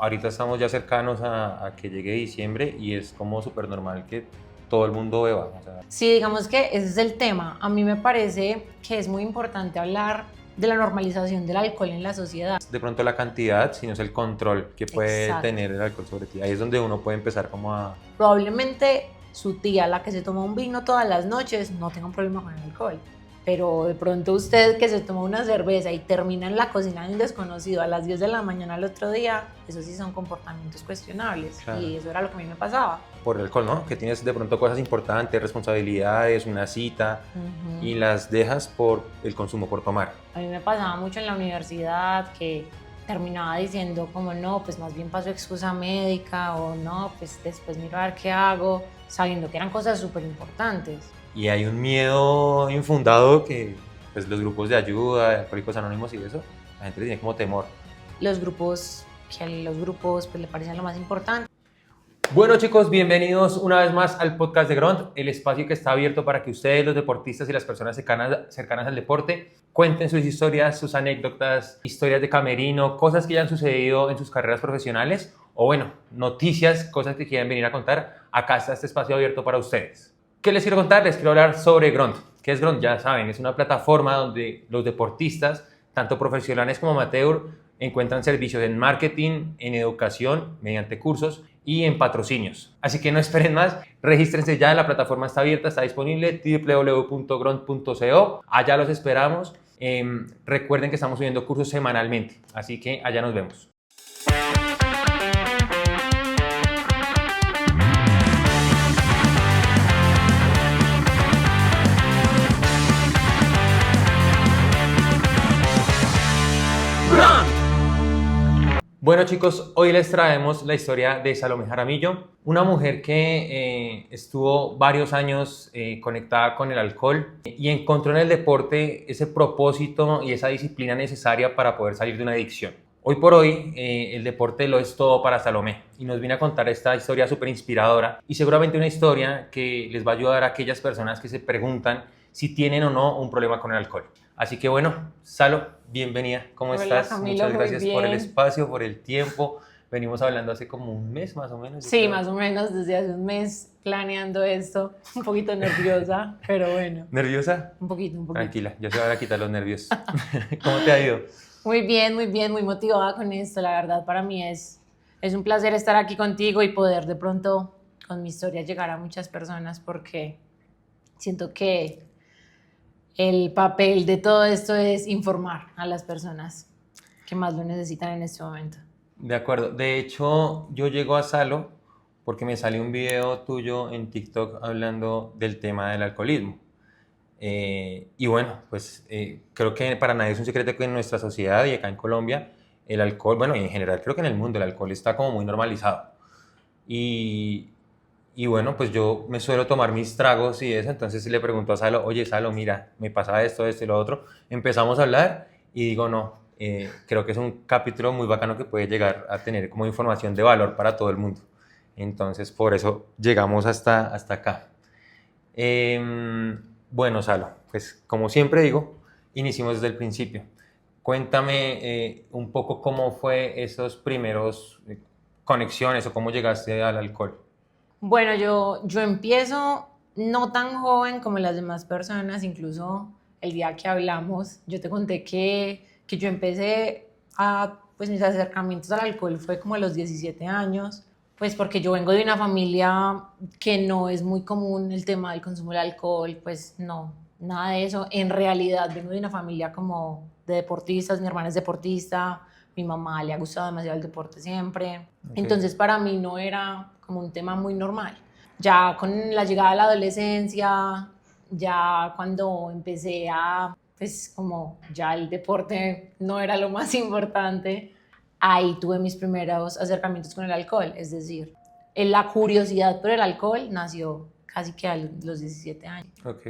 ahorita estamos ya cercanos a que llegue diciembre y es como súper normal que todo el mundo beba. O sea, Sí, digamos que ese es el tema. A mí me parece que es muy importante hablar de la normalización del alcohol en la sociedad. de pronto la cantidad, sino es el control que puede Exacto. tener el alcohol sobre ti. Ahí es donde uno puede empezar como a... Probablemente su tía, la que se toma un vino todas las noches, no tenga un problema con el alcohol. Pero de pronto usted que se toma una cerveza y termina en la cocina de un desconocido a las 10 de la mañana al otro día, eso sí son comportamientos cuestionables. Claro. Y eso era lo que a mí me pasaba. por el alcohol, ¿no? Que tienes de pronto cosas importantes, responsabilidades, una cita, y las dejas por el consumo, por tomar. A mí me pasaba mucho en la universidad que terminaba diciendo como no, pues más bien paso excusa médica o no, pues después miro a ver qué hago, sabiendo que eran cosas súper importantes. Y hay un miedo infundado que pues los grupos de ayuda, de Alcohólicos Anónimos y eso, la gente le tiene como temor. Los grupos, que a los grupos pues le parecen lo más importante. Bueno chicos, bienvenidos una vez más al podcast de Gront, el espacio que está abierto para que ustedes, los deportistas y las personas cercanas al deporte, cuenten sus historias, sus anécdotas, historias de camerino, cosas que ya han sucedido en sus carreras profesionales o bueno, noticias, cosas que quieran venir a contar. Acá está este espacio abierto para ustedes. ¿Qué les quiero contar? Les quiero hablar sobre Gront. ¿Qué es Gront? Ya saben, es una plataforma donde los deportistas, tanto profesionales como amateur, encuentran servicios en marketing, en educación, mediante cursos y en patrocinios. Así que no esperen más, regístrense ya, la plataforma está abierta, está disponible, www.gront.co, allá los esperamos. Recuerden que estamos subiendo cursos semanalmente, así que allá nos vemos. Bueno chicos, hoy les traemos la historia de Salomé Jaramillo, una mujer que estuvo varios años conectada con el alcohol y encontró en el deporte ese propósito y esa disciplina necesaria para poder salir de una adicción. Hoy por hoy el deporte lo es todo para Salomé y nos viene a contar esta historia súper inspiradora y seguramente una historia que les va a ayudar a aquellas personas que se preguntan si tienen o no un problema con el alcohol. Así que bueno, Salo, bienvenida, ¿cómo estás? Camilo, muchas gracias por el bien. espacio, por el tiempo. Venimos hablando hace como un mes más o menos. Sí, más o menos desde hace un mes planeando esto, un poquito nerviosa, pero bueno. ¿Nerviosa? Un poquito. Tranquila, yo se voy a quitar los nervios. ¿Cómo te ha ido? Muy bien, muy motivada con esto. La verdad, para mí es un placer estar aquí contigo y poder de pronto con mi historia llegar a muchas personas porque siento que el papel de todo esto es informar a las personas que más lo necesitan en este momento. De acuerdo. De hecho, yo llego a Salo porque me salió un video tuyo en TikTok hablando del tema del alcoholismo. Y bueno, pues creo que para nadie es un secreto que en nuestra sociedad y acá en Colombia el alcohol, bueno, y en general creo que en el mundo el alcohol está como muy normalizado. Y bueno, pues yo me suelo tomar mis tragos y eso, entonces le pregunto a Salo, oye Salo, mira, me pasa esto y lo otro. Empezamos a hablar y digo, no, creo que es un capítulo muy bacano que puede llegar a tener como información de valor para todo el mundo. Entonces, por eso llegamos hasta acá. Bueno, Salo, pues como siempre digo, iniciemos desde el principio. Cuéntame un poco cómo fue esos primeros conexiones o cómo llegaste al alcohol. Bueno, yo empiezo no tan joven como las demás personas, incluso el día que hablamos, yo te conté que yo empecé pues mis acercamientos al alcohol fue como a los 17 años, pues porque yo vengo de una familia que no es muy común el tema del consumo del alcohol, pues no, nada de eso. En realidad vengo de una familia como de deportistas, mi hermana es deportista, mi mamá le ha gustado demasiado el deporte siempre, entonces para mí no era como un tema muy normal. Ya con la llegada de la adolescencia, ya cuando empecé pues como ya el deporte no era lo más importante, ahí tuve mis primeros acercamientos con el alcohol, es decir, la curiosidad por el alcohol nació casi que a los 17 años. Ok.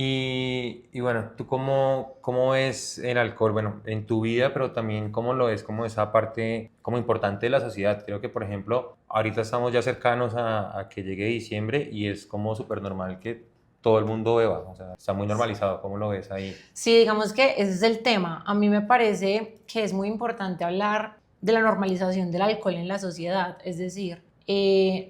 Y bueno, ¿tú cómo ves el alcohol? Bueno, en tu vida, pero también cómo lo ves como esa parte como importante de la sociedad. Creo que, por ejemplo, ahorita estamos ya cercanos a que llegue diciembre y es como súper normal que todo el mundo beba. O sea, está muy normalizado. ¿Cómo lo ves ahí? Sí, digamos que ese es el tema. A mí me parece que es muy importante hablar de la normalización del alcohol en la sociedad. Es decir,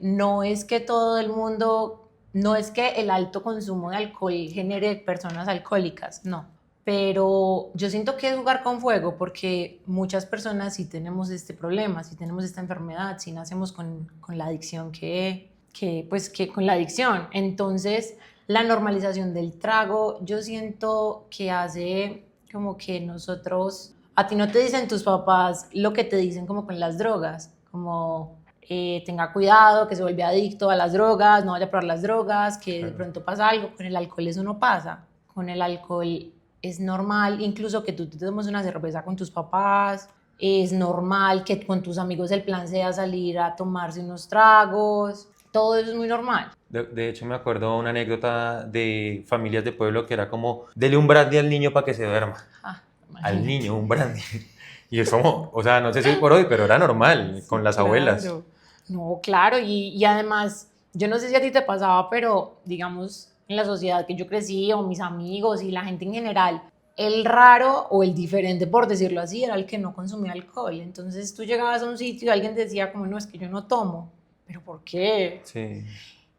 no es que todo el mundo, no es que el alto consumo de alcohol genere personas alcohólicas, no. Pero yo siento que es jugar con fuego porque muchas personas sí tenemos este problema, sí tenemos esta enfermedad, sí nacemos con la adicción que con la adicción. Entonces, la normalización del trago, yo siento que hace como que nosotros, a ti no te dicen tus papás lo que te dicen como con las drogas, como tenga cuidado, que se vuelve adicto a las drogas, no vaya a probar las drogas, que de pronto pasa algo. Con el alcohol eso no pasa. Con el alcohol es normal, incluso que tú te tomes una cerveza con tus papás, es normal que con tus amigos el plan sea salir a tomarse unos tragos, todo eso es muy normal. De hecho, me acuerdo una anécdota de familias de pueblo que era como, dele un brandy al niño para que se duerma. Al niño, un brandy. Y es como, o sea, no sé si por hoy, pero era normal con las abuelas. No, claro, y además, yo no sé si a ti te pasaba, pero digamos, en la sociedad que yo crecí, o mis amigos y la gente en general, el raro o el diferente, por decirlo así, era el que no consumía alcohol. Entonces tú llegabas a un sitio y alguien decía como, no, es que yo no tomo. ¿Pero por qué? Sí.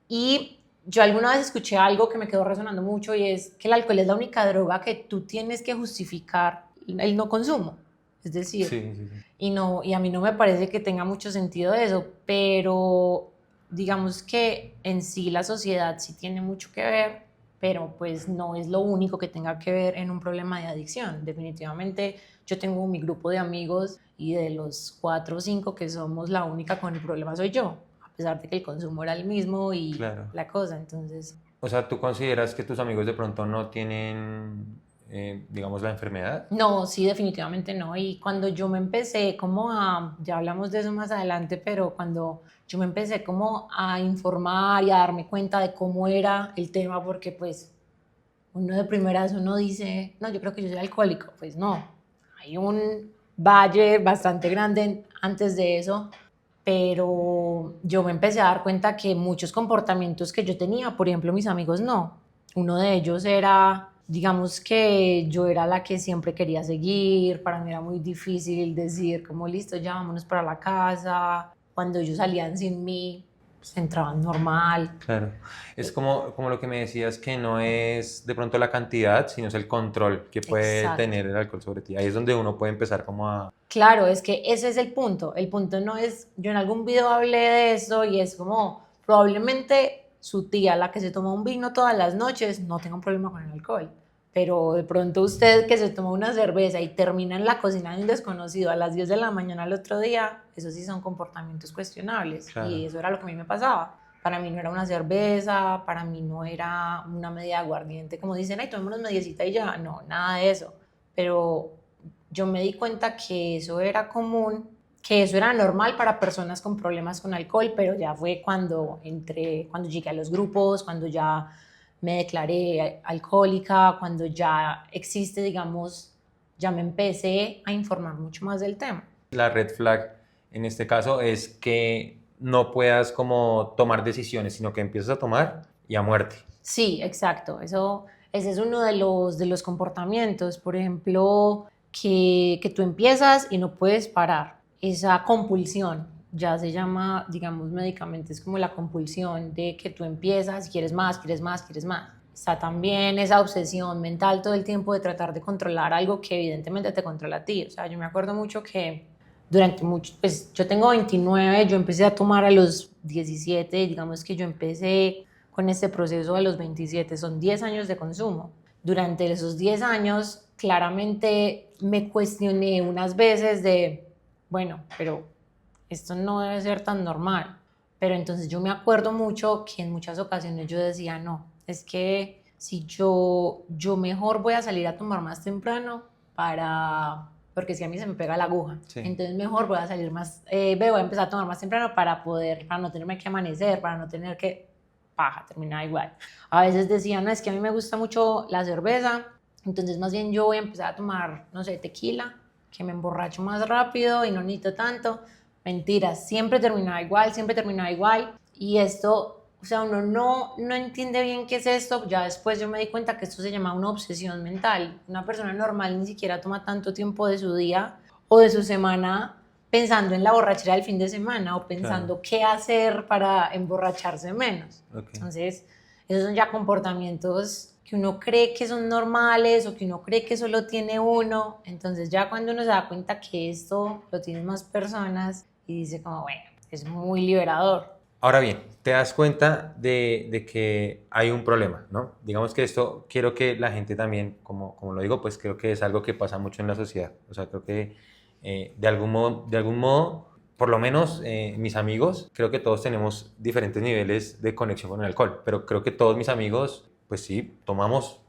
Y yo alguna vez escuché algo que me quedó resonando mucho y es que el alcohol es la única droga que tú tienes que justificar el no consumo. Es decir, Sí. y a mí no me parece que tenga mucho sentido eso, pero digamos que en sí la sociedad sí tiene mucho que ver, pero pues no es lo único que tenga que ver en un problema de adicción. Definitivamente yo tengo mi grupo de amigos y de los 4 o 5 que somos, la única con el problema soy yo, a pesar de que el consumo era el mismo y Claro. la cosa, entonces... O sea, ¿tú consideras que tus amigos de pronto no tienen, digamos, la enfermedad? No, sí, definitivamente no. Y cuando yo me empecé como ya hablamos de eso más adelante, pero cuando yo me empecé como a informar y a darme cuenta de cómo era el tema, porque pues uno de primeras uno dice, no, yo creo que yo soy alcohólico. Pues no, hay un valle bastante grande antes de eso, pero yo me empecé a dar cuenta que muchos comportamientos que yo tenía, por ejemplo, mis amigos no. Uno de ellos era, digamos que yo era la que siempre quería seguir, para mí era muy difícil decir como listo, ya vámonos para la casa. Cuando ellos salían sin mí, pues entraban normal. Claro. Es como lo que me decías, que no es de pronto la cantidad, sino es el control que puede Exacto. tener el alcohol sobre ti. Ahí es donde uno puede empezar como a... Claro, es que ese es el punto. El punto no es, yo en algún video hablé de eso y es como, probablemente su tía, la que se toma un vino todas las noches, no tenga un problema con el alcohol. Pero de pronto usted que se toma una cerveza y termina en la cocina de un desconocido a las 10 de la mañana al otro día, eso sí son comportamientos cuestionables. Claro. Y eso era lo que a mí me pasaba. Para mí no era una cerveza, para mí no era una media aguardiente, como dicen, ay, tomémonos mediecita y ya. No, nada de eso. Pero yo me di cuenta que eso era común, que eso era normal para personas con problemas con alcohol, pero ya fue cuando llegué a los grupos, cuando ya me declaré alcohólica, cuando ya existe, digamos, ya me empecé a informar mucho más del tema. La red flag en este caso es que no puedas como tomar decisiones, sino que empiezas a tomar y a muerte. Sí, exacto. Ese es uno de los comportamientos. Por ejemplo, que tú empiezas y no puedes parar. Esa compulsión ya se llama, digamos, médicamente, es como la compulsión de que tú empiezas, quieres más, quieres más, quieres más. Está también esa obsesión mental todo el tiempo de tratar de controlar algo que evidentemente te controla a ti. O sea, yo me acuerdo mucho que durante mucho, pues yo tengo 29, yo empecé a tomar a los 17, digamos que yo empecé con este proceso a los 27, son 10 años de consumo. Durante esos 10 años, claramente me cuestioné unas veces de, bueno, pero esto no debe ser tan normal. Pero entonces yo me acuerdo mucho que en muchas ocasiones yo decía, no, es que si yo mejor voy a salir a tomar más temprano porque si a mí se me pega la aguja, Sí. entonces mejor voy a salir más, voy a empezar a tomar más temprano para no tenerme que amanecer, para no tener que, paja, terminar igual. A veces decía, no, es que a mí me gusta mucho la cerveza, entonces más bien yo voy a empezar a tomar, no sé, tequila, que me emborracho más rápido y no necesito tanto. Mentiras, siempre terminaba igual. Y esto, o sea, uno no entiende bien qué es esto. Ya después yo me di cuenta que esto se llama una obsesión mental. Una persona normal ni siquiera toma tanto tiempo de su día o de su semana pensando en la borrachera del fin de semana o pensando qué hacer para emborracharse menos. Entonces, esos son ya comportamientos que uno cree que son normales o que uno cree que solo tiene uno. Entonces, ya cuando uno se da cuenta que esto lo tienen más personas y dice como, bueno, es muy liberador. Ahora bien, te das cuenta de que hay un problema, ¿no? Digamos que esto, quiero que la gente también, como lo digo, pues creo que es algo que pasa mucho en la sociedad. O sea, creo que de algún modo, por lo menos mis amigos, creo que todos tenemos diferentes niveles de conexión con el alcohol, pero creo que todos mis amigos, pues sí, tomamos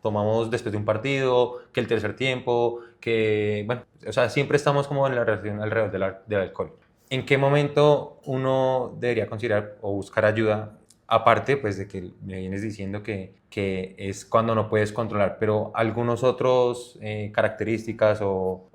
después de un partido, que el tercer tiempo, que, bueno, o sea, siempre estamos como en la relación alrededor del alcohol. ¿En qué momento uno debería considerar o buscar ayuda? Aparte, pues de que me vienes diciendo que es cuando no puedes controlar, pero algunos otros características o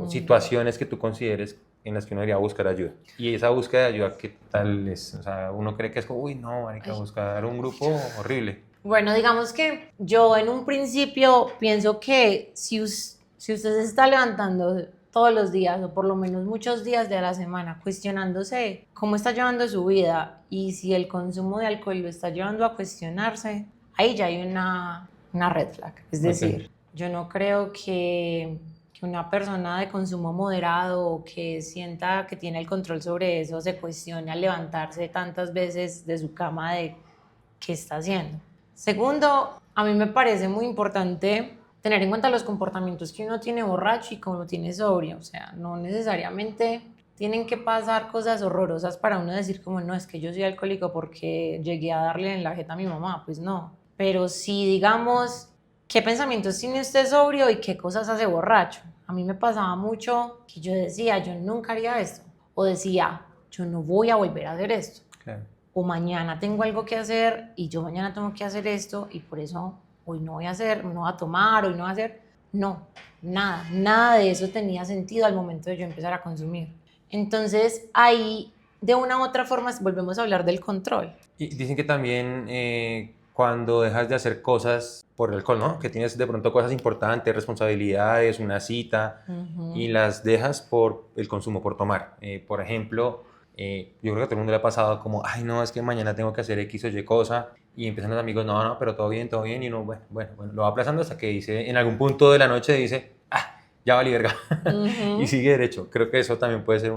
situaciones que tú consideres en las que uno debería buscar ayuda. Y esa búsqueda de ayuda, ¿qué tal es? O sea, uno cree que es como, uy, no, marica, buscar un grupo horrible. Bueno, digamos que yo en un principio pienso que si usted se está levantando todos los días o por lo menos muchos días de la semana cuestionándose cómo está llevando su vida y si el consumo de alcohol lo está llevando a cuestionarse, ahí ya hay una red flag. Es decir, yo no creo que una persona de consumo moderado o que sienta que tiene el control sobre eso se cuestione al levantarse tantas veces de su cama de qué está haciendo. Segundo, a mí me parece muy importante tener en cuenta los comportamientos que uno tiene borracho y cómo tiene sobrio. O sea, no necesariamente tienen que pasar cosas horrorosas para uno decir como, no, es que yo soy alcohólico porque llegué a darle en la jeta a mi mamá. Pues no. Pero sí, digamos, ¿qué pensamientos tiene usted sobrio y qué cosas hace borracho? A mí me pasaba mucho que yo decía, yo nunca haría esto. O decía, yo no voy a volver a hacer esto. Claro. O mañana tengo algo que hacer y yo mañana tengo que hacer esto y por eso hoy no voy a hacer, no voy a tomar, hoy no voy a hacer. No, nada de eso tenía sentido al momento de yo empezar a consumir. Entonces ahí de una u otra forma volvemos a hablar del control. Y dicen que también cuando dejas de hacer cosas por el alcohol, ¿no? Que tienes de pronto cosas importantes, responsabilidades, una cita, y las dejas por el consumo, por tomar. Por ejemplo, yo creo que a todo el mundo le ha pasado como, ay, no, es que mañana tengo que hacer X o Y cosa, y empiezan los amigos, no, pero todo bien, y uno, bueno, lo va aplazando hasta que dice, en algún punto de la noche dice, ya vale verga, y sigue derecho. Creo que eso también puede ser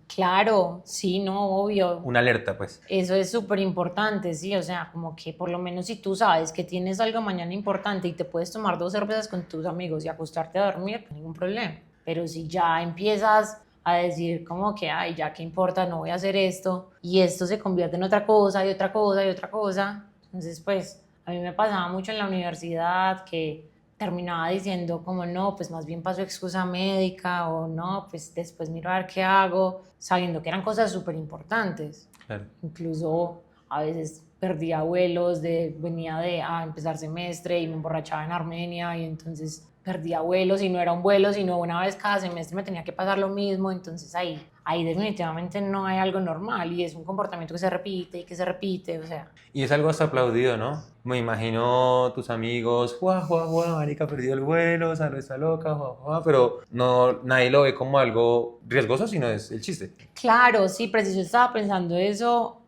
Claro, sí, no, obvio. una alerta, pues. Eso es súper importante, sí, o sea, como que por lo menos si tú sabes que tienes algo mañana importante y te puedes tomar 2 cervezas con tus amigos y acostarte a dormir, no hay ningún problema. Pero si ya empiezas a decir como que, ay, ya qué importa, no voy a hacer esto, y esto se convierte en otra cosa y otra cosa y otra cosa, entonces pues a mí me pasaba mucho en la universidad que terminaba diciendo como no, pues más bien paso excusa médica o no, pues después miro a ver qué hago, sabiendo que eran cosas súper importantes. Claro. Incluso a veces perdía vuelos, venía de empezar semestre y me emborrachaba en Armenia y entonces perdía vuelos y no era un vuelo, sino una vez cada semestre me tenía que pasar lo mismo, entonces ahí definitivamente no hay algo normal y es un comportamiento que se repite y que se repite, o sea. Y es algo hasta aplaudido, ¿no? Me imagino tus amigos, marica, perdió el vuelo, Salo está loca, pero no, nadie lo ve como algo riesgoso, sino es el chiste. Claro, sí, preciso estaba pensando eso,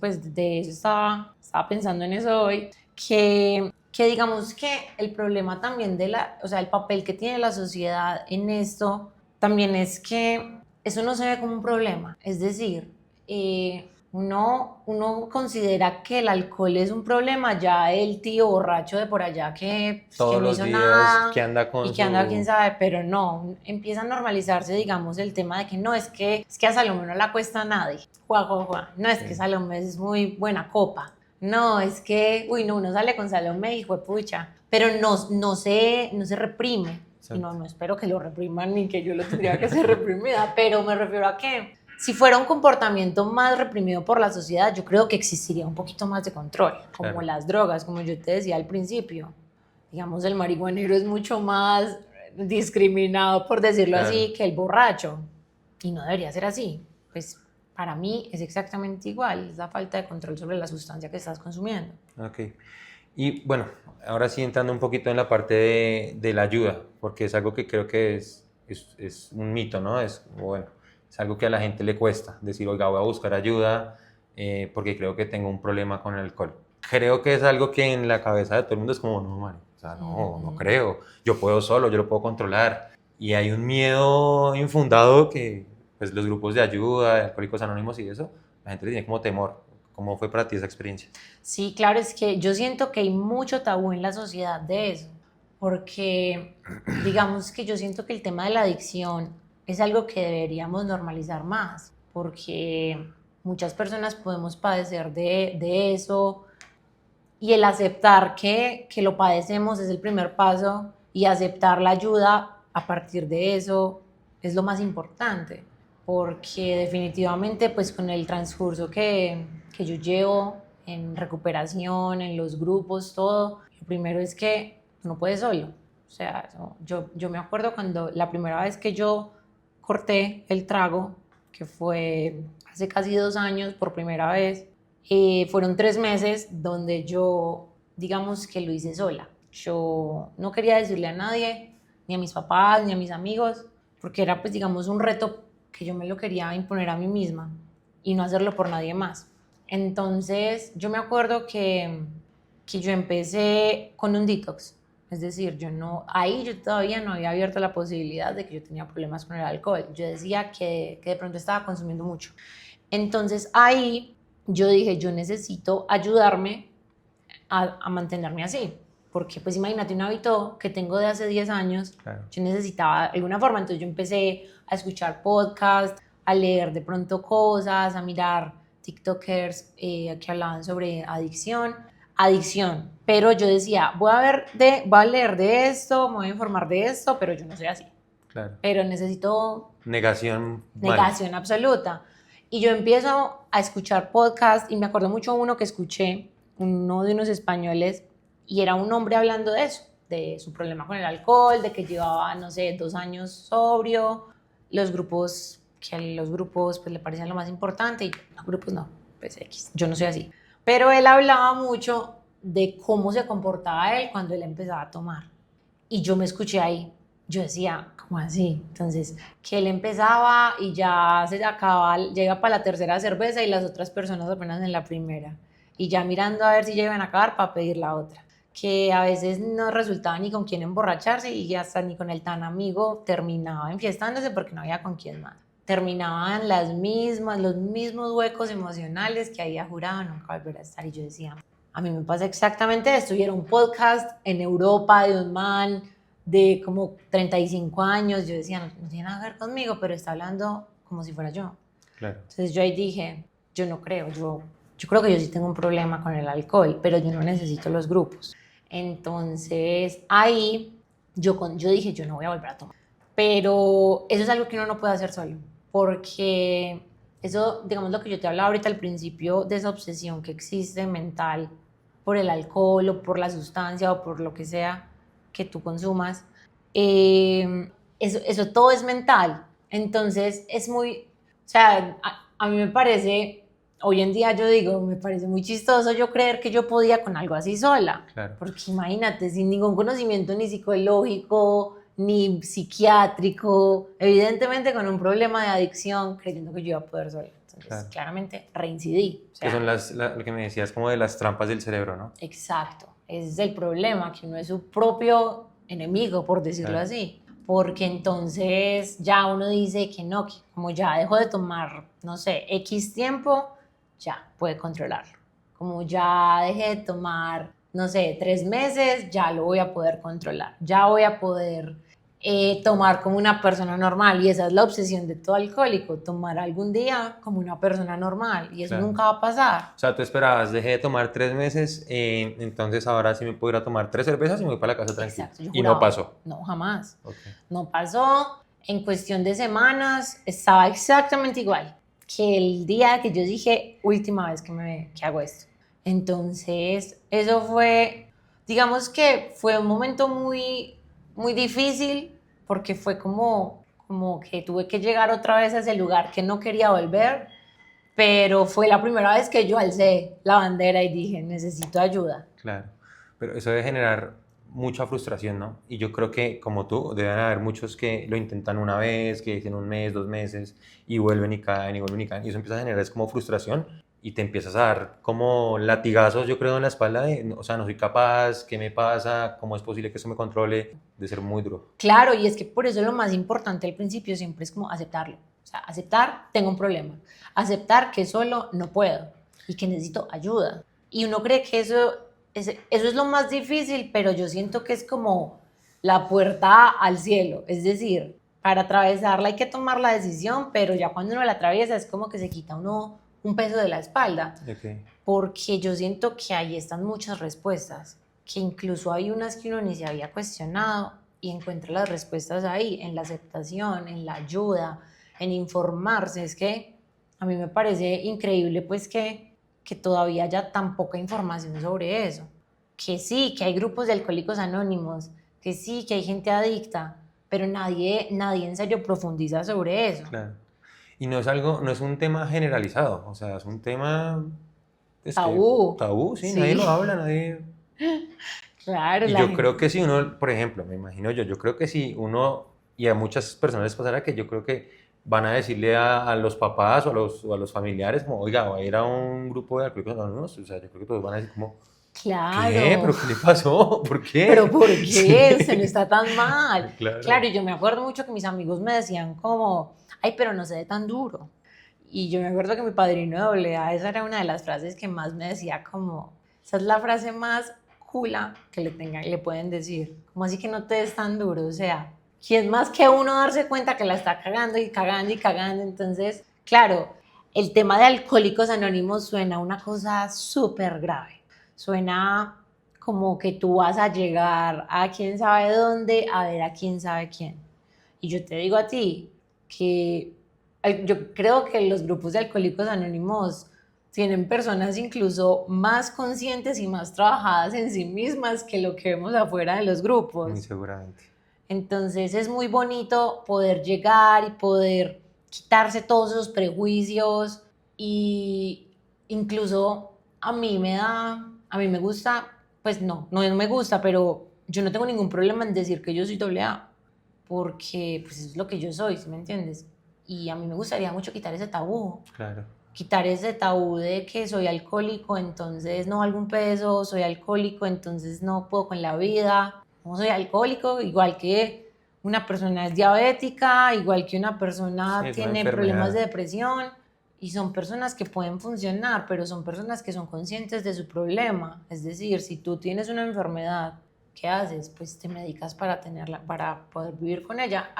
pues de eso estaba pensando en eso hoy, que digamos que el problema también o sea, el papel que tiene la sociedad en esto también es que eso no se ve como un problema. Es decir, uno considera que el alcohol es un problema, ya el tío borracho de por allá que Todos no los hizo días nada que anda con y que anda quién sabe, pero no, empieza a normalizarse, digamos, el tema de que no, es que a Salomé no le cuesta a nadie, no, es que Salomé es muy buena copa. No, es que, uy, no, uno sale con Salomé, hijo de pucha, pero no se reprime. Y no espero que lo repriman ni que yo lo tendría que hacer reprimida, pero me refiero a que si fuera un comportamiento más reprimido por la sociedad, yo creo que existiría un poquito más de control, como claro. Las drogas, como yo te decía al principio. Digamos, el marihuanero es mucho más discriminado, por decirlo claro. Así, que el borracho. Y no debería ser así. Pues para mí es exactamente igual, es la falta de control sobre la sustancia que estás consumiendo. Ok. Y bueno, ahora sí entrando un poquito en la parte de la ayuda, porque es algo que creo que es un mito, ¿no? Es, bueno, Es algo que a la gente le cuesta, decir, oiga, voy a buscar ayuda porque creo que tengo un problema con el alcohol. Creo que es algo que en la cabeza de todo el mundo es como, no, man, o sea, no creo, yo puedo solo, yo lo puedo controlar. Y hay un miedo infundado que, pues, los grupos de ayuda, de Alcohólicos Anónimos y eso, la gente le tiene como temor. ¿Cómo fue para ti esa experiencia? Sí, claro, es que yo siento que hay mucho tabú en la sociedad de eso, porque digamos que yo siento que el tema de la adicción es algo que deberíamos normalizar más, porque muchas personas podemos padecer de eso y el aceptar que lo padecemos es el primer paso y aceptar la ayuda a partir de eso es lo más importante, porque definitivamente pues con el transcurso que yo llevo en recuperación, en los grupos, todo, lo primero es que tú no puedes solo. O sea, yo me acuerdo cuando la primera vez que yo corté el trago, que fue hace casi 2 años por primera vez, fueron 3 meses donde yo, digamos que lo hice sola. Yo no quería decirle a nadie, ni a mis papás, ni a mis amigos, porque era pues digamos un reto que yo me lo quería imponer a mí misma y no hacerlo por nadie más. Entonces yo me acuerdo que yo empecé con un detox. Es decir, ahí yo todavía no había abierto la posibilidad de que yo tenía problemas con el alcohol. Yo decía que de pronto estaba consumiendo mucho. Entonces ahí yo dije, yo necesito ayudarme a mantenerme así. Porque pues imagínate un hábito que tengo de hace 10 años, claro. Yo necesitaba alguna forma. Entonces yo empecé a escuchar podcasts, a leer de pronto cosas, a mirar TikTokers que hablaban sobre adicción, pero yo decía, voy a leer de esto, me voy a informar de esto, pero yo no soy así. Claro. Pero necesito negación absoluta. Y yo empiezo a escuchar podcasts y me acuerdo mucho uno que escuché, uno de unos españoles, y era un hombre hablando de eso, de su problema con el alcohol, de que llevaba, no sé, 2 años sobrio, los grupos pues le parecían lo más importante y los grupos no, pues X, yo no soy así. Pero él hablaba mucho de cómo se comportaba él cuando él empezaba a tomar. Y yo me escuché ahí. Yo decía, ¿cómo así? Entonces, que él empezaba y ya se acababa, llega para la tercera cerveza y las otras personas apenas en la primera. Y ya mirando a ver si ya iban a acabar para pedir la otra. Que a veces no resultaba ni con quién emborracharse y hasta ni con el tan amigo terminaba enfiestándose porque no había con quién más. Terminaban los mismos huecos emocionales que había jurado nunca volver a estar. Y yo decía, a mí me pasa exactamente esto. Y era un podcast en Europa de un man de como 35 años. Yo decía, no tiene nada que ver conmigo, pero está hablando como si fuera yo. Claro. Entonces yo ahí dije, yo no creo, yo creo que yo sí tengo un problema con el alcohol, pero yo no necesito los grupos. Entonces ahí yo dije, yo no voy a volver a tomar. Pero eso es algo que uno no puede hacer solo. Porque eso, digamos lo que yo te hablaba ahorita al principio, de esa obsesión que existe mental por el alcohol o por la sustancia o por lo que sea que tú consumas, eso todo es mental. Entonces es muy, o sea, a mí me parece, hoy en día yo digo, me parece muy chistoso yo creer que yo podía con algo así sola. Claro. Porque imagínate, sin ningún conocimiento ni psicológico, ni psiquiátrico, evidentemente con un problema de adicción, creyendo que yo iba a poder sola. Entonces, claro, claramente reincidí. O sea, que son lo que me decías como de las trampas del cerebro, ¿no? Exacto. Ese es el problema, que uno es su propio enemigo, por decirlo claro. así. Porque entonces ya uno dice que no, que como ya dejó de tomar, no sé, X tiempo, ya puede controlarlo. Como ya dejé de tomar, no sé, 3 meses, ya lo voy a poder controlar. Ya voy a poder tomar como una persona normal. Y esa es la obsesión de todo alcohólico, tomar algún día como una persona normal. Y eso claro. nunca va a pasar. O sea, tú esperabas, dejé de tomar 3 meses, entonces ahora sí me puedo ir a tomar 3 cervezas y me voy para la casa tranquilo. Exacto, y no pasó. No, jamás. Okay. No pasó. En cuestión de semanas estaba exactamente igual que el día que yo dije, última vez que hago esto. Entonces, eso fue, digamos que fue un momento muy, muy difícil porque fue como que tuve que llegar otra vez a ese lugar que no quería volver, pero fue la primera vez que yo alcé la bandera y dije, necesito ayuda. Claro, pero eso debe generar mucha frustración, ¿no? Y yo creo que, como tú, deben haber muchos que lo intentan una vez, que dicen un mes, 2 meses, y vuelven y caen, y vuelven y caen, y eso empieza a generar es como frustración, y te empiezas a dar como latigazos, yo creo, en la espalda de, o sea, no soy capaz, ¿qué me pasa? ¿Cómo es posible que eso me controle? De ser muy duro. Claro, y es que por eso lo más importante al principio siempre es como aceptarlo. O sea, aceptar, tengo un problema. Aceptar que solo no puedo y que necesito ayuda. Y uno cree que eso es lo más difícil, pero yo siento que es como la puerta al cielo. Es decir, para atravesarla hay que tomar la decisión, pero ya cuando uno la atraviesa es como que se quita uno un peso de la espalda. Okay. Porque yo siento que ahí están muchas respuestas, que incluso hay unas que uno ni se había cuestionado y encuentra las respuestas ahí, en la aceptación, en la ayuda, en informarse. Es que a mí me parece increíble pues que todavía haya tan poca información sobre eso. Que sí, que hay grupos de alcohólicos anónimos, que sí, que hay gente adicta, pero nadie en serio profundiza sobre eso. Claro. Y no es algo, no es un tema generalizado, o sea, es un tema, es que, Tabú. tabú, sí, Sí. nadie lo habla, nadie... Claro, Y la yo gente. creo que si uno, por ejemplo, me imagino yo creo que si uno, y a muchas personas les pasará que yo creo que van a decirle a los papás o a los familiares como, oiga, va a ir a un grupo de alcohólicos anónimos, o sea, yo creo que todos van a decir como, ¿qué? Claro. ¿Pero qué le pasó? ¿Por Pero qué? ¿por qué? Sí, Se no está tan mal. claro. Claro, y yo me acuerdo mucho que mis amigos me decían como, ay, pero no se dé tan duro. Y yo me acuerdo que mi padrino de doble A, esa era una de las frases que más me decía como, esa es la frase más cula que le pueden decir. Como así que no te des tan duro, o sea, ¿quién más que uno darse cuenta que la está cagando y cagando y cagando? Entonces, claro, el tema de Alcohólicos Anónimos suena una cosa súper grave. Suena como que tú vas a llegar a quién sabe dónde a ver a quién sabe quién. Y yo te digo a ti que yo creo que los grupos de alcohólicos anónimos tienen personas incluso más conscientes y más trabajadas en sí mismas que lo que vemos afuera de los Muy grupos. seguramente. Entonces es muy bonito poder llegar y poder quitarse todos esos prejuicios y incluso a mí me gusta, pues no me gusta, pero yo no tengo ningún problema en decir que yo soy doble A, porque pues es lo que yo soy, ¿sí me entiendes? Y a mí me gustaría mucho Claro. quitar ese tabú de que soy alcohólico, entonces no valgo un peso, soy alcohólico, entonces no puedo con la vida. No soy alcohólico, igual que una persona es diabética, igual que una Sí, persona es una tiene problemas de enfermedad. depresión, y son personas que pueden funcionar, pero son personas que son conscientes de su problema. Es decir, si tú tienes una enfermedad, ¿qué haces? Pues te medicas para tenerla, para poder vivir con ella.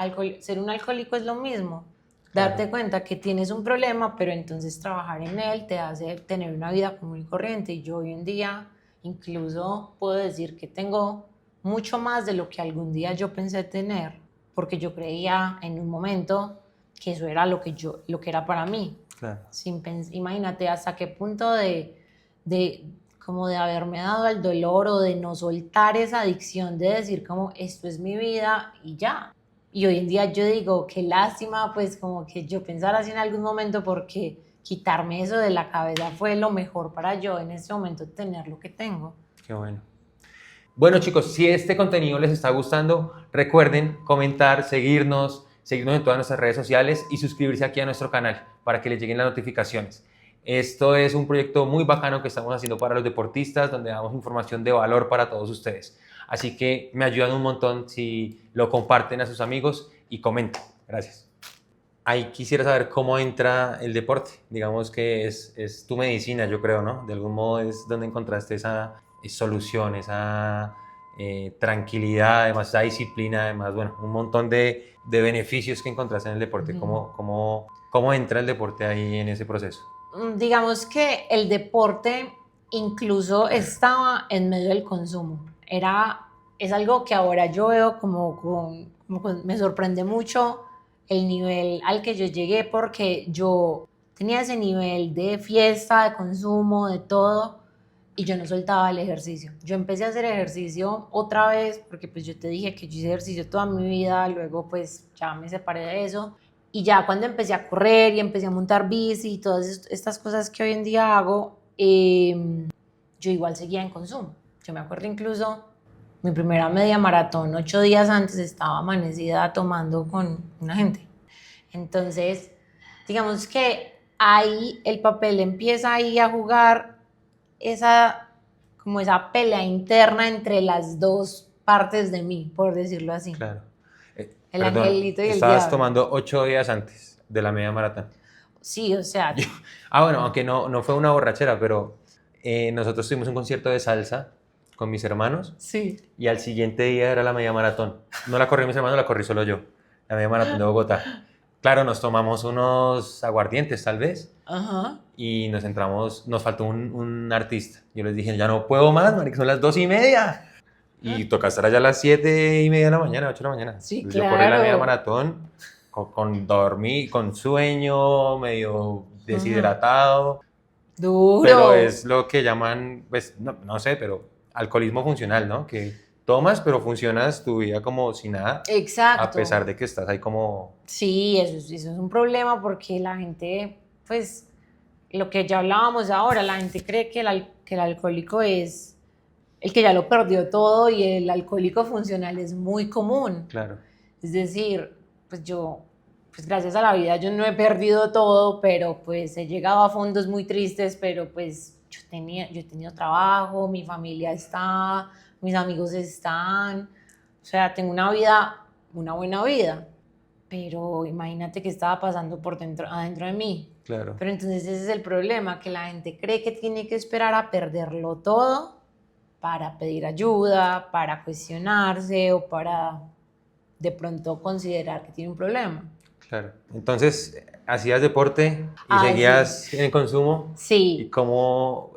Ser un alcohólico es lo mismo. Claro. Darte cuenta que tienes un problema, pero entonces trabajar en él te hace tener una vida común y corriente. Y yo hoy en día incluso puedo decir que tengo mucho más de lo que algún día yo pensé tener, porque yo creía en un momento que eso era lo que era para mí. Claro. Imagínate hasta qué punto de como de haberme dado el dolor o de no soltar esa adicción de decir como esto es mi vida y ya. Y hoy en día yo digo, qué lástima, pues como que yo pensara así en algún momento, porque quitarme eso de la cabeza fue lo mejor para yo en este momento tener lo que tengo. Qué bueno. Bueno, chicos, si este contenido les está gustando, recuerden comentar, seguirnos en todas nuestras redes sociales y suscribirse aquí a nuestro canal para que les lleguen las notificaciones. Esto es un proyecto muy bacano que estamos haciendo para los deportistas, donde damos información de valor para todos ustedes. Así que me ayudan un montón si lo comparten a sus amigos y comentan. Gracias. Ahí quisiera saber cómo entra el deporte. Digamos que es tu medicina, yo creo, ¿no? De algún modo es donde encontraste esa solución, esa tranquilidad, además esa disciplina, además, bueno, un montón de beneficios que encontraste en el deporte. ¿Cómo entra el deporte ahí en ese proceso? Digamos que el deporte incluso estaba en medio del consumo. Es algo que ahora yo veo me sorprende mucho el nivel al que yo llegué, porque yo tenía ese nivel de fiesta, de consumo, de todo, y yo no soltaba el ejercicio. Yo empecé a hacer ejercicio otra vez, porque pues yo te dije que yo hice ejercicio toda mi vida, luego pues ya me separé de eso. Y ya cuando empecé a correr y empecé a montar bici y todas estas cosas que hoy en día hago, yo igual seguía en consumo. Yo me acuerdo incluso mi primera media maratón, 8 días antes estaba amanecida tomando con una gente. Entonces, digamos que ahí el papel empieza ahí a jugar como esa pelea interna entre las dos partes de mí, por decirlo así. Claro. El Perdón, angelito y el estabas diablo. tomando 8 días antes de la media maratón. Sí, o sea, Bueno, aunque no fue una borrachera, pero nosotros tuvimos un concierto de salsa con mis hermanos sí. y al siguiente día era la media maratón. No la corrí mis hermanos, la corrí solo yo, la media maratón de Bogotá. Claro, nos tomamos unos aguardientes tal vez Ajá. y nos faltó un artista. Yo les dije, ya no puedo más, marica, son las 2:30. Y toca estar allá a las 7:30 de la mañana, 8 de la mañana. Sí, Entonces, yo corrí la media claro. maratón con dormir, con sueño, medio Ajá. deshidratado. Duro. Pero es lo que llaman, pues, no sé, pero alcoholismo funcional, ¿no? Que tomas, pero funcionas tu vida como si nada, Exacto. a pesar de que estás ahí como... Sí, eso es un problema porque la gente, pues, lo que ya hablábamos ahora, la gente cree que que el alcohólico es el que ya lo perdió todo y el alcohólico funcional es muy común. Claro. Es decir, pues gracias a la vida yo no he perdido todo, pero pues he llegado a fondos muy tristes, pero pues yo he tenido trabajo, mi familia está, mis amigos están, o sea, tengo una buena vida, pero imagínate qué estaba pasando adentro de mí. Claro. Pero entonces ese es el problema, que la gente cree que tiene que esperar a perderlo todo para pedir ayuda, para cuestionarse o para de pronto considerar que tiene un problema. Claro. Entonces, hacías deporte y Ah, seguías en el consumo. Sí. ¿Y cómo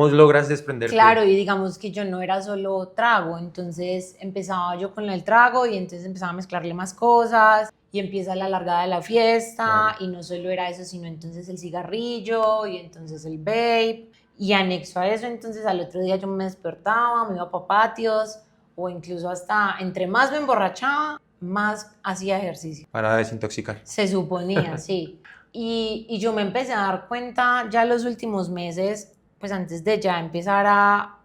logras desprenderte? Claro, y digamos que yo no era solo trago, entonces empezaba yo con el trago y entonces empezaba a mezclarle más cosas y empieza la largada de la fiesta. Claro. Y no solo era eso, sino entonces el cigarrillo y entonces el vape. Y anexo a eso, entonces al otro día yo me despertaba, me iba para patios o incluso hasta entre más me emborrachaba, más hacía ejercicio. Para desintoxicar. Se suponía, sí. Y yo me empecé a dar cuenta ya los últimos meses, pues antes de ya empezar a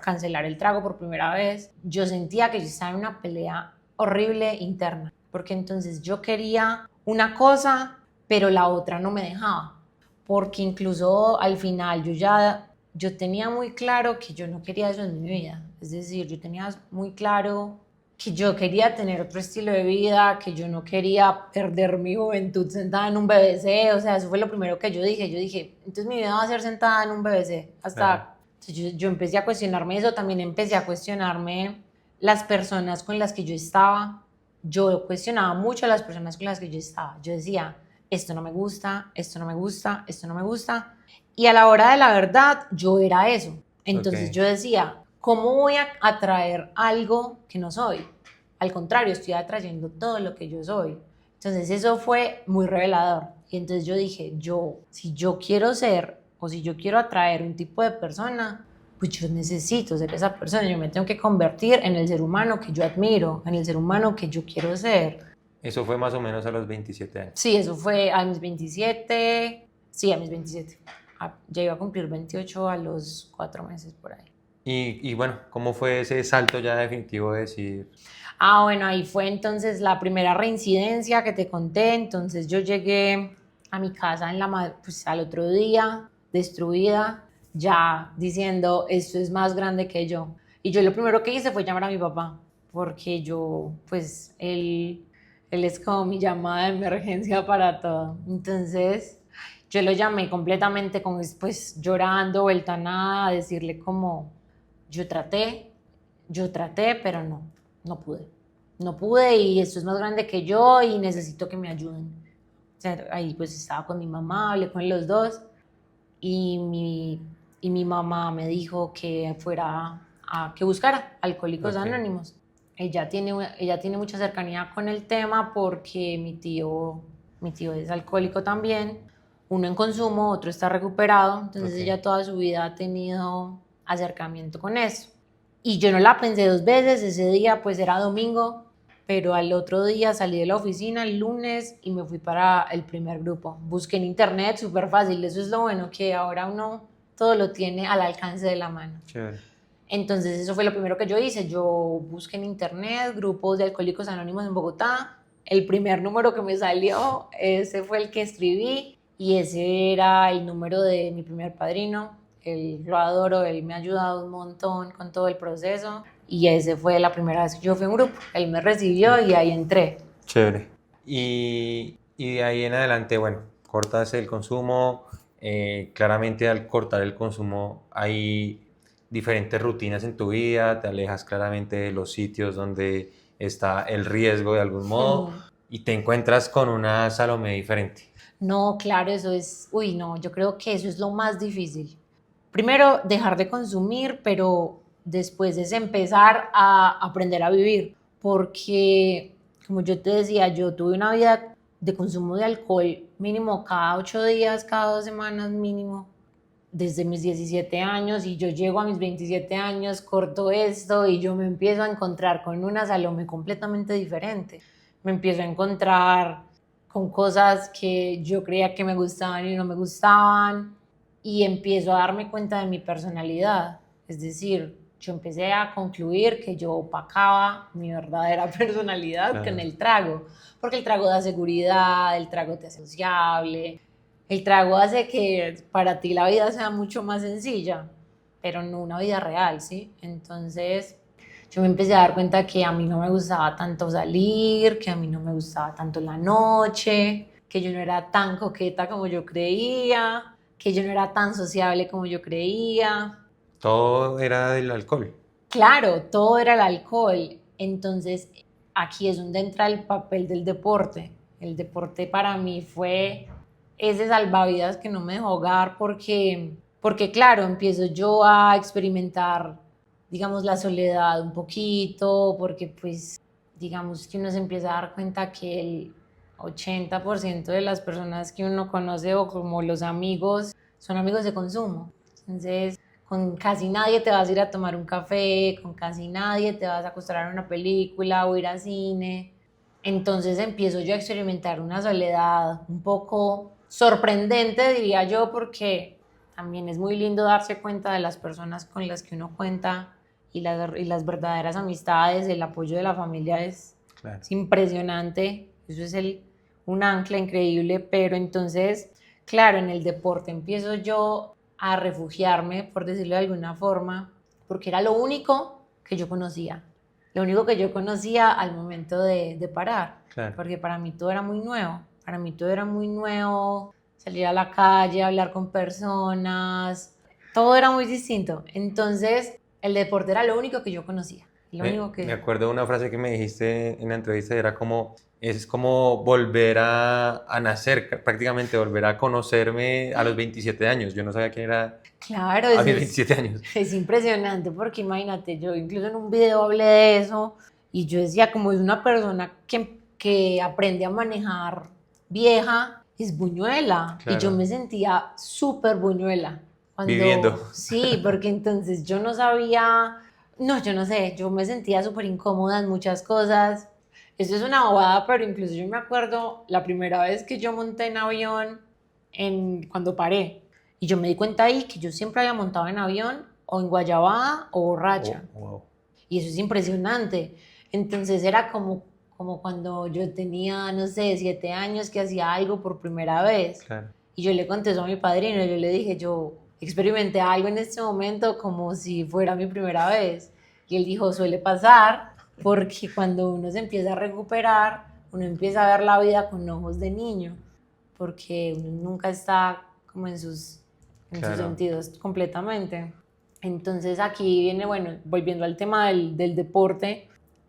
cancelar el trago por primera vez, yo sentía que yo estaba en una pelea horrible interna, porque entonces yo quería una cosa, pero la otra no me dejaba, porque incluso al final yo tenía muy claro que yo no quería eso en mi vida, es decir, yo tenía muy claro que yo quería tener otro estilo de vida, que yo no quería perder mi juventud sentada en un BBC, o sea, eso fue lo primero que yo dije, entonces mi vida va a ser sentada en un BBC, hasta yo empecé a cuestionarme eso, también empecé a cuestionarme las personas con las que yo estaba, yo cuestionaba mucho a las personas con las que yo estaba, yo decía, esto no me gusta, esto no me gusta, esto no me gusta, y a la hora de la verdad, yo era eso, entonces yo decía, ¿cómo voy a atraer algo que no soy? Al contrario, estoy atrayendo todo lo que yo soy. Entonces eso fue muy revelador. Y entonces yo dije, si yo quiero ser o si yo quiero atraer un tipo de persona, pues yo necesito ser esa persona. Yo me tengo que convertir en el ser humano que yo admiro, en el ser humano que yo quiero ser. Eso fue más o menos a los 27 años. Sí, eso fue a mis 27. Sí, a mis 27. Ya iba a cumplir 28 a los 4 meses por ahí. Y bueno, ¿cómo fue ese salto ya definitivo de decir? Bueno, ahí fue entonces la primera reincidencia que te conté. Entonces yo llegué a mi casa pues, al otro día, destruida, ya diciendo, esto es más grande que yo. Y yo lo primero que hice fue llamar a mi papá, porque pues él es como mi llamada de emergencia para todo. Entonces yo lo llamé completamente pues llorando, vuelta a nada, a decirle como, yo traté, pero no pude. No pude y esto es más grande que yo y necesito que me ayuden. O sea, ahí pues estaba con mi mamá, hablé con los dos y mi mamá me dijo que que buscara Alcohólicos Anónimos. Ella tiene mucha cercanía con el tema porque mi tío es alcohólico también. Uno en consumo, otro está recuperado. Entonces ella toda su vida ha tenido acercamiento con eso. Y yo no la pensé 2 veces, ese día pues era domingo, pero al otro día salí de la oficina el lunes y me fui para el primer grupo. Busqué en internet, súper fácil, eso es lo bueno, que ahora uno todo lo tiene al alcance de la mano. Chévere. Entonces eso fue lo primero que yo hice. Yo busqué en internet grupos de alcohólicos anónimos en Bogotá. El primer número que me salió, ese fue el que escribí y ese era el número de mi primer padrino. Él lo adoro, él me ha ayudado un montón con todo el proceso y ese fue la primera vez que yo fui a un grupo. Él me recibió y ahí entré. Chévere. Y de ahí en adelante, bueno, cortas el consumo. Claramente al cortar el consumo hay diferentes rutinas en tu vida, te alejas claramente de los sitios donde está el riesgo de algún modo y te encuentras con una Salomé diferente. No, claro, eso es, uy, no, yo creo que eso es lo más difícil. Primero, dejar de consumir, pero después es empezar a aprender a vivir, porque, como yo te decía, yo tuve una vida de consumo de alcohol mínimo cada 8 días, cada 2 semanas mínimo, desde mis 17 años, y yo llego a mis 27 años, corto esto y yo me empiezo a encontrar con una Salomé completamente diferente. Me empiezo a encontrar con cosas que yo creía que me gustaban y no me gustaban, y empiezo a darme cuenta de mi personalidad. Es decir, yo empecé a concluir que yo opacaba mi verdadera personalidad con el trago, porque el trago da seguridad, el trago te hace sociable, el trago hace que para ti la vida sea mucho más sencilla, pero no una vida real, ¿sí? Entonces yo me empecé a dar cuenta que a mí no me gustaba tanto salir, que a mí no me gustaba tanto la noche, que yo no era tan coqueta como yo creía, que yo no era tan sociable como yo creía. Todo era del alcohol. Claro, todo era el alcohol. Entonces, aquí es donde entra el papel del deporte. El deporte para mí fue ese salvavidas que no me dejó ahogar porque claro, empiezo yo a experimentar, digamos, la soledad un poquito, porque pues, digamos que uno se empieza a dar cuenta que el 80% de las personas que uno conoce o como los amigos son amigos de consumo. Entonces, con casi nadie te vas a ir a tomar un café, con casi nadie te vas a acostar a ver una película o ir al cine. Entonces empiezo yo a experimentar una soledad un poco sorprendente, diría yo, porque también es muy lindo darse cuenta de las personas con las que uno cuenta y las verdaderas amistades, el apoyo de la familia Claro. es impresionante, eso es un ancla increíble, pero entonces, claro, en el deporte empiezo yo a refugiarme, por decirlo de alguna forma, porque era lo único que yo conocía. Lo único que yo conocía al momento de parar, Claro. porque para mí todo era muy nuevo. Para mí todo era muy nuevo, salir a la calle, hablar con personas, todo era muy distinto. Entonces, el deporte era lo único que yo conocía. Lo único que... Me acuerdo de una frase que me dijiste en la entrevista, era como, es como volver a nacer, prácticamente volver a conocerme a los 27 años. Yo no sabía quién era Claro, a eso mis 27 años. es impresionante porque imagínate, yo incluso en un video hablé de eso y yo decía como es una persona que aprende a manejar vieja, es buñuela. Claro. Y yo me sentía súper buñuela. Viviendo. Sí, porque entonces yo no sabía, no, yo no sé, yo me sentía súper incómoda en muchas cosas. Eso es una bobada, pero incluso yo me acuerdo la primera vez que yo monté en avión cuando paré. Y yo me di cuenta ahí que yo siempre había montado en avión o en guayabada o borracha. Oh, wow. Y eso es impresionante. Entonces era como cuando yo tenía, no sé, 7 años que hacía algo por primera vez. Claro. Y yo le conté eso a mi padrino. Yo le dije, yo experimenté algo en este momento como si fuera mi primera vez. Y él dijo, suele pasar porque cuando uno se empieza a recuperar, uno empieza a ver la vida con ojos de niño. Porque uno nunca está como en sus sentidos completamente. Entonces aquí viene, bueno, volviendo al tema del deporte,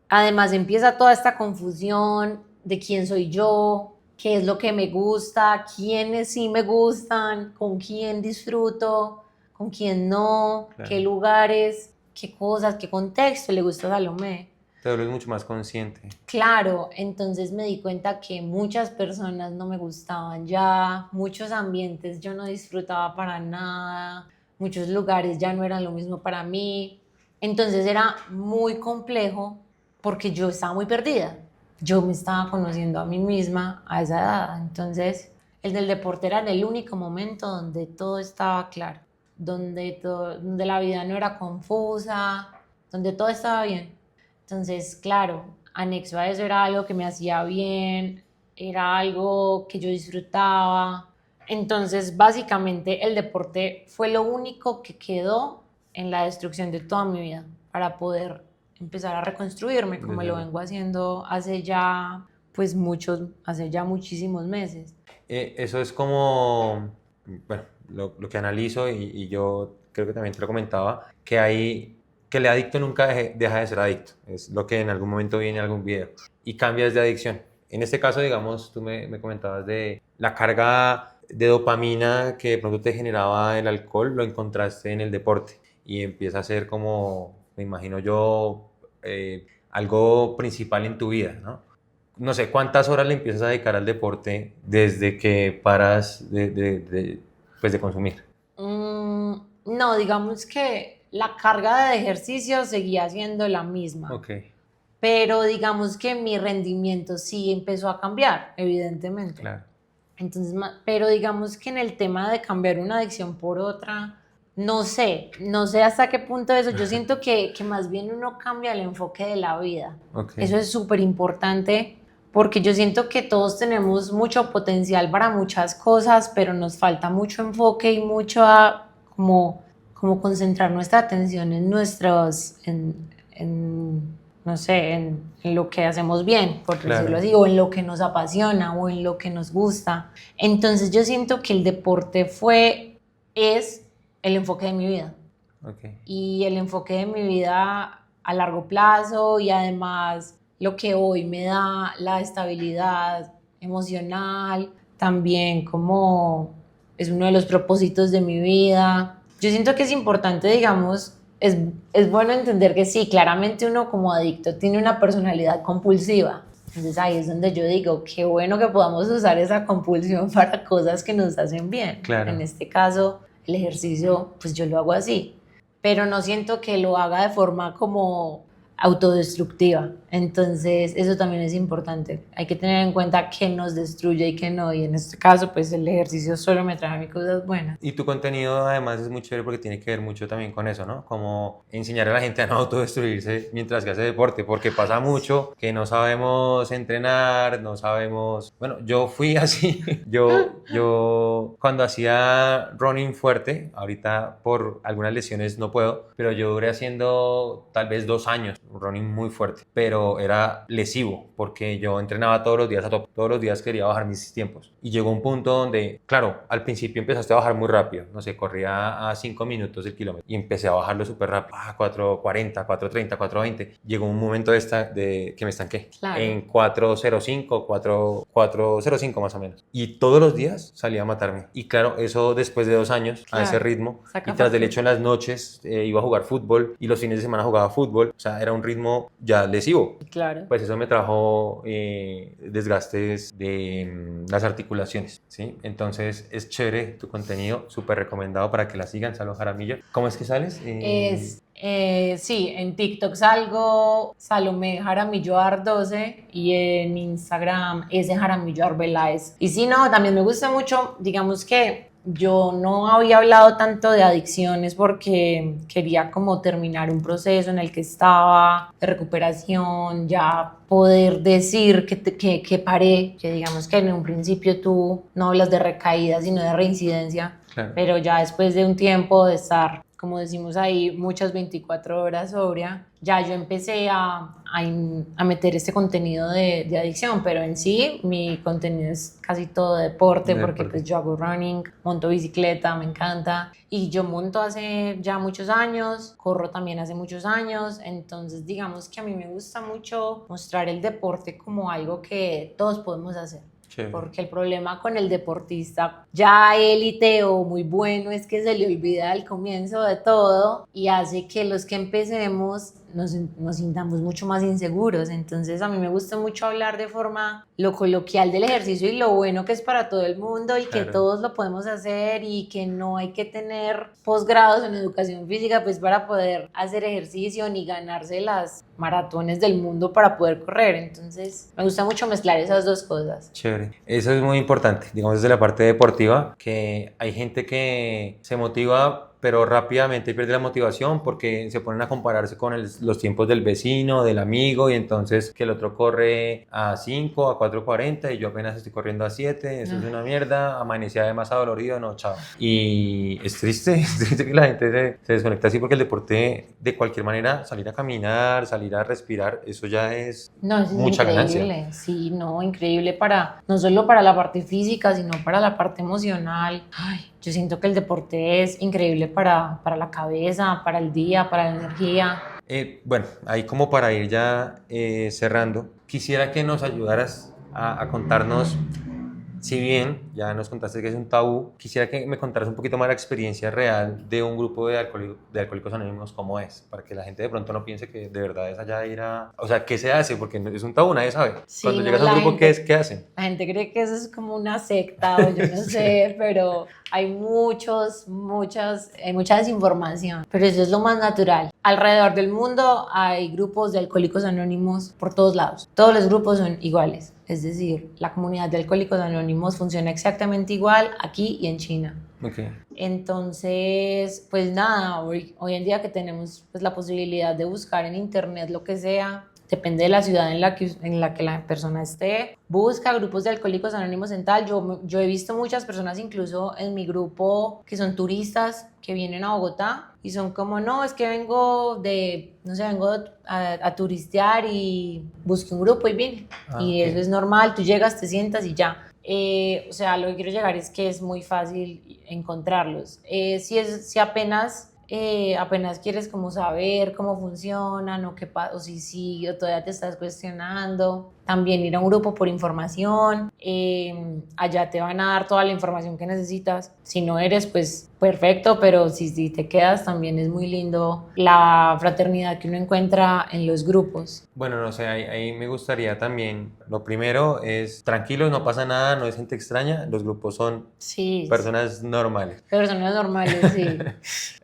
además empieza toda esta confusión de quién soy yo, qué es lo que me gusta, quiénes sí me gustan, con quién disfruto, con quién no, Claro. qué lugares, qué cosas, qué contexto le gusta a Salomé. Te vuelves mucho más consciente. Claro, entonces me di cuenta que muchas personas no me gustaban ya, muchos ambientes yo no disfrutaba para nada, muchos lugares ya no eran lo mismo para mí. Entonces era muy complejo porque yo estaba muy perdida. Yo me estaba conociendo a mí misma a esa edad. Entonces el del deporte era el único momento donde todo estaba claro, donde la vida no era confusa, donde todo estaba bien. Entonces, claro, anexo a eso era algo que me hacía bien, era algo que yo disfrutaba. Entonces, básicamente, el deporte fue lo único que quedó en la destrucción de toda mi vida para poder empezar a reconstruirme, como lo vengo haciendo hace ya muchísimos meses. Eso es como, bueno, lo que analizo y yo creo que también te lo comentaba, que el adicto nunca deja de ser adicto. Es lo que en algún momento viene en algún video. Y cambias de adicción. En este caso, digamos, tú me comentabas de la carga de dopamina que de pronto te generaba el alcohol, lo encontraste en el deporte. Y empieza a ser como, me imagino yo, algo principal en tu vida, ¿no? No sé, ¿cuántas horas le empiezas a dedicar al deporte desde que paras pues de consumir? No, digamos que la carga de ejercicio seguía siendo la misma, Ok, pero digamos que mi rendimiento sí empezó a cambiar, evidentemente. claro. Entonces, pero digamos que en el tema de cambiar una adicción por otra, no sé hasta qué punto eso. Yo siento que más bien uno cambia el enfoque de la vida. Ok. Eso es súper importante porque yo siento que todos tenemos mucho potencial para muchas cosas, pero nos falta mucho enfoque y mucho como concentrar nuestra atención en no sé, en lo que hacemos bien, por Claro. decirlo así, o en lo que nos apasiona o en lo que nos gusta. Entonces yo siento que el deporte es el enfoque de mi vida. Ok. Y el enfoque de mi vida a largo plazo y además lo que hoy me da la estabilidad emocional, también como es uno de los propósitos de mi vida. Yo siento que es importante, digamos, es bueno entender que sí, claramente uno como adicto tiene una personalidad compulsiva. Entonces ahí es donde yo digo, qué bueno que podamos usar esa compulsión para cosas que nos hacen bien. Claro. En este caso, el ejercicio, pues yo lo hago así, pero no siento que lo haga de forma como autodestructiva. Entonces, eso también es importante. Hay que tener en cuenta qué nos destruye y qué no. Y en este caso, pues el ejercicio solo me trae a mí cosas buenas. Y tu contenido además es muy chévere porque tiene que ver mucho también con eso, ¿no? Como enseñar a la gente a no autodestruirse mientras que hace deporte, porque pasa mucho que no sabemos entrenar, no sabemos... Bueno, yo fui así, yo cuando hacía running fuerte, ahorita por algunas lesiones no puedo, pero yo duré haciendo tal vez 2 años, un running muy fuerte, pero era lesivo porque yo entrenaba todos los días a top, todos los días quería bajar mis tiempos. Y llegó un punto donde, claro, al principio empezaste a bajar muy rápido, no sé, corría a 5 minutos el kilómetro y empecé a bajarlo súper rápido, a 4:40, 4:30, 4:20. Llegó un momento de que me estanqué en 4:05, 4:05 más o menos. Y todos los días salía a matarme. Y claro, eso después de 2 años a ese ritmo y tras del hecho en las noches iba a jugar fútbol y los fines de semana jugaba fútbol, o sea, era un ritmo ya lesivo. Claro. Pues eso me trajo desgastes de las articulaciones, ¿sí? Entonces es chévere tu contenido, súper recomendado para que la sigan, Salón Jaramillo. ¿Cómo es que sales? Sí, en TikTok salgo Salomé Jaramillo Ar 12 y en Instagram ese Jaramillo Arbeláez. Y sí, no, también me gusta mucho, digamos que yo no había hablado tanto de adicciones porque quería como terminar un proceso en el que estaba de recuperación, ya poder decir que paré, que digamos que en un principio tú no hablas de recaída sino de reincidencia, claro. Pero ya después de un tiempo de estar, como decimos ahí, muchas 24 horas sobria, ya yo empecé a meter este contenido de adicción, pero en sí mi contenido es casi todo de deporte, porque pues yo hago running, monto bicicleta, me encanta, y yo monto hace ya muchos años, corro también hace muchos años, entonces digamos que a mí me gusta mucho mostrar el deporte como algo que todos podemos hacer. Porque el problema con el deportista ya élite o muy bueno es que se le olvida al comienzo de todo y hace que los que empecemos nos sintamos mucho más inseguros. Entonces a mí me gusta mucho hablar de forma lo coloquial del ejercicio y lo bueno que es para todo el mundo y que todos lo podemos hacer y que no hay que tener posgrados en educación física pues para poder hacer ejercicio ni ganarse las maratones del mundo para poder correr. Entonces me gusta mucho mezclar esas dos cosas. Chévere, eso es muy importante, digamos desde la parte deportiva, que hay gente que se motiva pero rápidamente pierde la motivación porque se ponen a compararse con los tiempos del vecino, del amigo, y entonces que el otro corre a 5, a 4:40 y yo apenas estoy corriendo a 7, eso es una mierda, amanecía además adolorido, no, chao. Y es triste, es triste que la gente se desconecta así porque el deporte, de cualquier manera, salir a caminar, salir a respirar, eso ya es No, eso es mucha increíble, ganancia. sí, no, increíble para, no solo para la parte física, sino para la parte emocional. Ay, yo siento que el deporte es increíble para la cabeza, para el día, para la energía. Bueno, ahí como para ir ya cerrando, quisiera que nos ayudaras a contarnos, si bien ya nos contaste que es un tabú, quisiera que me contaras un poquito más la experiencia real de un grupo de alcohólicos anónimos, cómo es, para que la gente de pronto no piense que de verdad es allá ir a... O sea, ¿qué se hace? Porque es un tabú, nadie sabe. Sí, Cuando no, llegas a un grupo, ¿qué es? ¿Qué hacen? la gente cree que eso es como una secta o yo no sé, pero hay mucha desinformación, pero eso es lo más natural. Alrededor del mundo hay grupos de alcohólicos anónimos por todos lados. Todos los grupos son iguales, es decir, la comunidad de alcohólicos anónimos funciona exactamente igual aquí y en China. Okay. Entonces, pues nada, hoy en día que tenemos pues, la posibilidad de buscar en internet lo que sea, depende de la ciudad en la que la persona esté, busca grupos de alcohólicos anónimos en tal. Yo he visto muchas personas incluso en mi grupo que son turistas que vienen a Bogotá y son como, no, es que vengo de, no sé, vengo a turistear y busqué un grupo y vine. Y Okay. eso es normal, tú llegas, te sientas y ya. O sea, lo que quiero llegar es que es muy fácil encontrarlos. Si apenas quieres como saber cómo funcionan o o si o todavía te estás cuestionando, también ir a un grupo por información. Allá te van a dar toda la información que necesitas. Si no eres, pues perfecto, pero si te quedas, también es muy lindo la fraternidad que uno encuentra en los grupos. Bueno, no sé, ahí me gustaría también, lo primero es tranquilos, no pasa nada, no es gente extraña, los grupos son Sí, personas normales. personas normales, sí.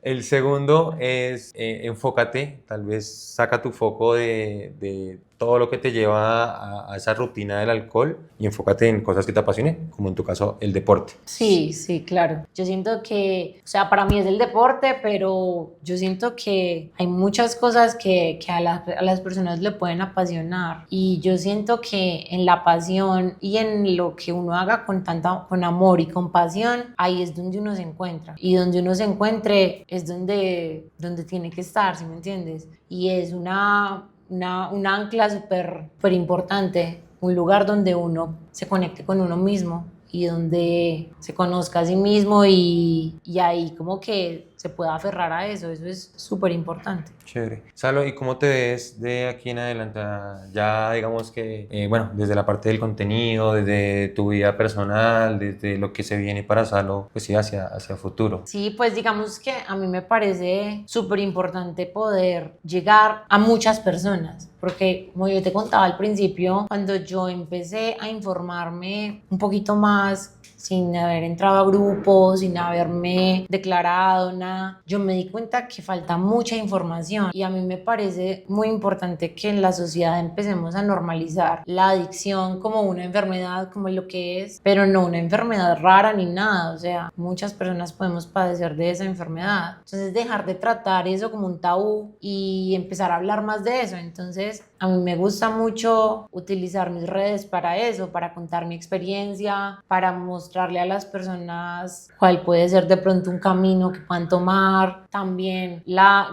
El segundo es enfócate, tal vez saca tu foco de todo lo que te lleva a esa rutina del alcohol y enfócate en cosas que te apasionen, como en tu caso el deporte. Sí, sí, claro. Yo siento que, o sea, para mí es el deporte, pero yo siento que hay muchas cosas que a las personas le pueden apasionar. Y yo siento que en la pasión y en lo que uno haga con amor y con pasión, ahí es donde uno se encuentra. Y donde uno se encuentre es donde tiene que estar, ¿sí me entiendes? Y es un ancla súper importante, un lugar donde uno se conecte con uno mismo y donde se conozca a sí mismo y ahí como que se pueda aferrar a eso es súper importante. Chévere. Salo, ¿y cómo te ves de aquí en adelante? Ya digamos que, bueno, desde la parte del contenido, desde tu vida personal, desde lo que se viene para Salo, pues sí, hacia futuro. Sí, pues digamos que a mí me parece súper importante poder llegar a muchas personas, porque como yo te contaba al principio, cuando yo empecé a informarme un poquito más, sin haber entrado a grupos, sin haberme declarado nada, yo me di cuenta que falta mucha información y a mí me parece muy importante que en la sociedad empecemos a normalizar la adicción como una enfermedad, como lo que es, pero no una enfermedad rara ni nada, o sea, muchas personas podemos padecer de esa enfermedad. Entonces dejar de tratar eso como un tabú y empezar a hablar más de eso. Entonces a mí me gusta mucho utilizar mis redes para eso, para contar mi experiencia, para mostrarle a las personas cuál puede ser de pronto un camino que puedan tomar. También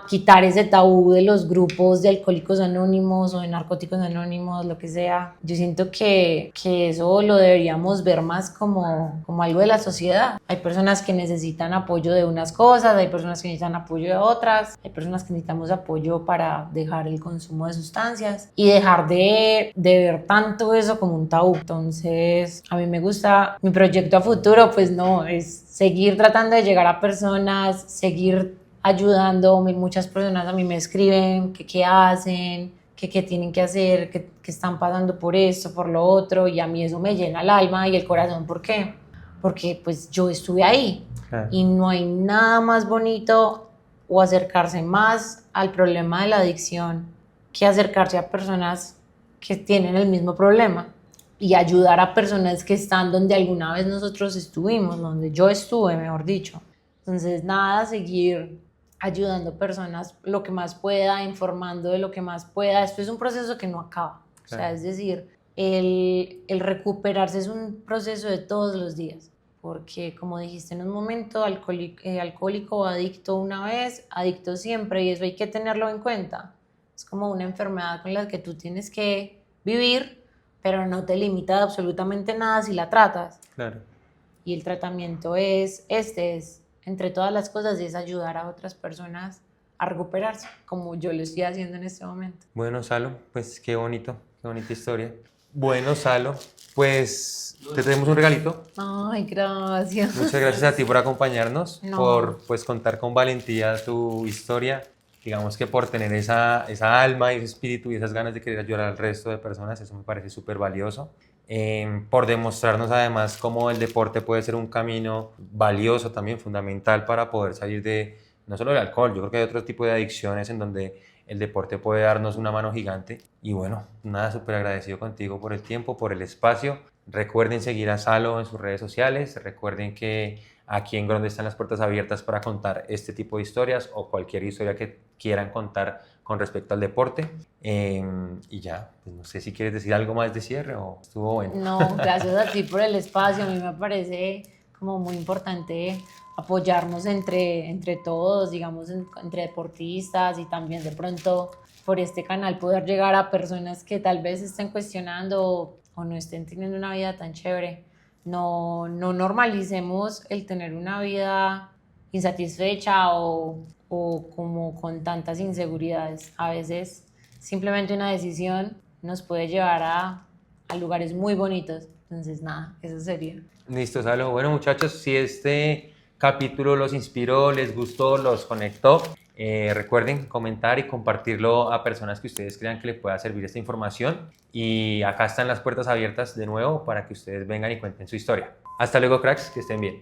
quitar ese tabú de los grupos de alcohólicos anónimos o de narcóticos anónimos, lo que sea. Yo siento que eso lo deberíamos ver más como algo de la sociedad. Hay personas que necesitan apoyo de unas cosas, hay personas que necesitan apoyo de otras, hay personas que necesitamos apoyo para dejar el consumo de sustancias y dejar de ver tanto eso como un tabú. Entonces, a mí me gusta mi proyecto a futuro, pues no, es seguir tratando de llegar a personas, seguir ayudando. Muchas personas a mí me escriben que qué hacen, que qué tienen que hacer, que están pasando por esto, por lo otro, y a mí eso me llena el alma y el corazón. ¿Por qué? Porque pues yo estuve ahí. Claro. Y no hay nada más bonito o acercarse más al problema de la adicción que acercarse a personas que tienen el mismo problema y ayudar a personas que están donde alguna vez nosotros estuvimos, donde yo estuve, mejor dicho. Entonces, nada, seguir ayudando personas lo que más pueda, informando de lo que más pueda. Esto es un proceso que no acaba. O sea, Claro. es decir, el recuperarse es un proceso de todos los días. Porque, como dijiste en un momento, alcohólico o adicto una vez, adicto siempre, y eso hay que tenerlo en cuenta. Es como una enfermedad con la que tú tienes que vivir, pero no te limita de absolutamente nada si la tratas. Claro. Y el tratamiento entre todas las cosas, es ayudar a otras personas a recuperarse, como yo lo estoy haciendo en este momento. Bueno, Salo, pues qué bonito, qué bonita historia. Bueno, Salo, pues te tenemos un regalito. Ay, gracias. Muchas gracias a ti por acompañarnos, No. por pues contar con valentía tu historia. Digamos que por tener esa alma y ese espíritu y esas ganas de querer ayudar al resto de personas, eso me parece súper valioso. Por demostrarnos además cómo el deporte puede ser un camino valioso también, fundamental para poder salir de no solo del alcohol, yo creo que hay otro tipo de adicciones en donde el deporte puede darnos una mano gigante. Y bueno, nada, súper agradecido contigo por el tiempo, por el espacio. Recuerden seguir a Salo en sus redes sociales, recuerden que aquí en Gronde están las puertas abiertas para contar este tipo de historias o cualquier historia que quieran contar con respecto al deporte. Y ya, pues no sé si quieres decir algo más de cierre o estuvo bueno. No, gracias a ti por el espacio. A mí me parece como muy importante apoyarnos entre todos, digamos, entre deportistas, y también de pronto por este canal poder llegar a personas que tal vez estén cuestionando o no estén teniendo una vida tan chévere. No normalicemos el tener una vida insatisfecha o como con tantas inseguridades. A veces simplemente una decisión nos puede llevar a lugares muy bonitos. Entonces, nada, eso sería. Listo, Salo. Bueno, muchachos, si este capítulo los inspiró, les gustó, los conectó, recuerden comentar y compartirlo a personas que ustedes crean que les pueda servir esta información. Y acá están las puertas abiertas de nuevo para que ustedes vengan y cuenten su historia. Hasta luego, cracks, que estén bien.